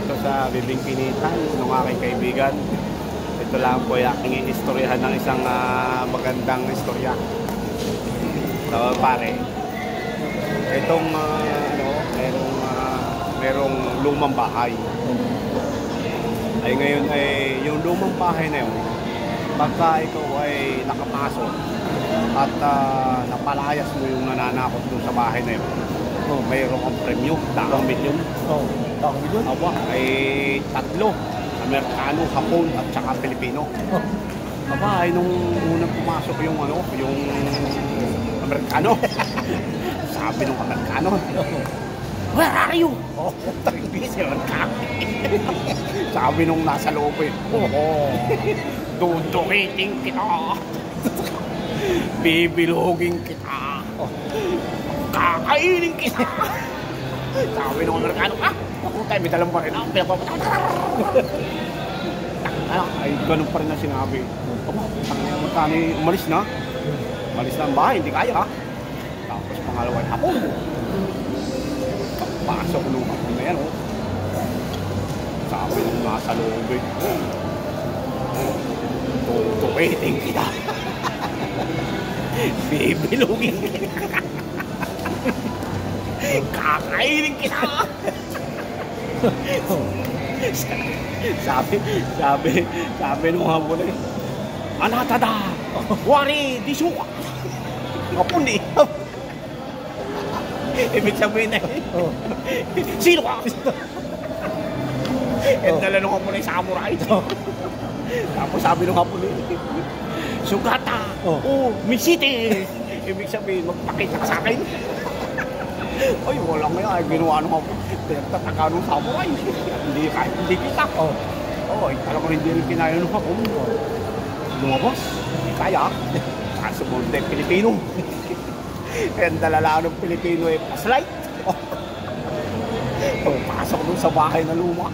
dito sa bibingkinitan ng aking kaibigan. Ito lang po ay aking istoryahan ng isang magandang istorya. So, pare, itong merong lumang bahay. Ay ngayon ay yung lumang bahay na yun, pagka ikaw ay nakapasok at napalayas mo yung nananakot dun sa bahay na yun, mayroong ang premyo, 2 milyon. Taong milyon? Aba, ay 3. Amerikano, Hapon at saka Pilipino. Aba, ay nung unang pumasok yung Amerikano. Sabi nung Amerikano, "Where are you?" Sabi nung nasa loob eh, "Dudukitin kita. Bibilogin kita. Kakainin kita." Sabi nung Amerikano, "Ako tayo, may dalang pa rin ako. Ay, ganun pa rin na sinabi. Magkano umalis na? Umalis na ang bahay, hindi kaya. Tapos pangalawa ay Hapon. Pasok nung Hapon na yan, sabi nung nasa loob eh, "Tutukitin kita. Bibilugin kita. Kakainin kita." Sabi nung Hapon eh, "Anatada, wari, disuka." Hapon eh. Ibig sabihin eh, "Sino ka?" And dala nung Hapon ay samurai. Tapos sabi nung Hapon eh, "Sugata, Misite." Ibig sabihin, magpakita ka sa akin. Ay, wala nga ay ginawa nung Hapon. Pinagtataka nung samurai. Hindi kita. Ay, talagang hindi rin kinaya nung Hapon. Lumabas, hindi kaya. Kaso mo hindi Pilipino. And dalalaan ng Pilipino ay flashlight. Pasok dun sa bahay na luma.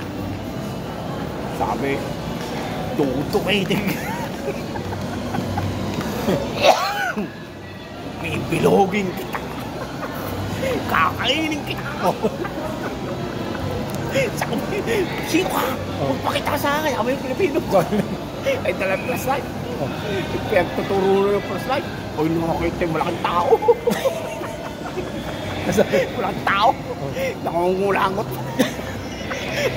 Sabi, "Tutukitin. Bibilogin kita. Kakainin kita." Sabi, "Sino ka? Magpakita ka sa akin." Ako yung Pilipino. Ay dalang flashlight. Kaya tuturo na yung flashlight. Ay, nakakita yung malaking tao. Malaking tao. Nakungulangot.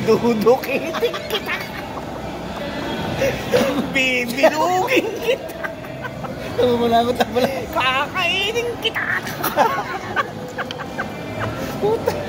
"Dudukitin kita. Bibilugin kita. Nakukulangot na pala. Kakainin kita." Puta.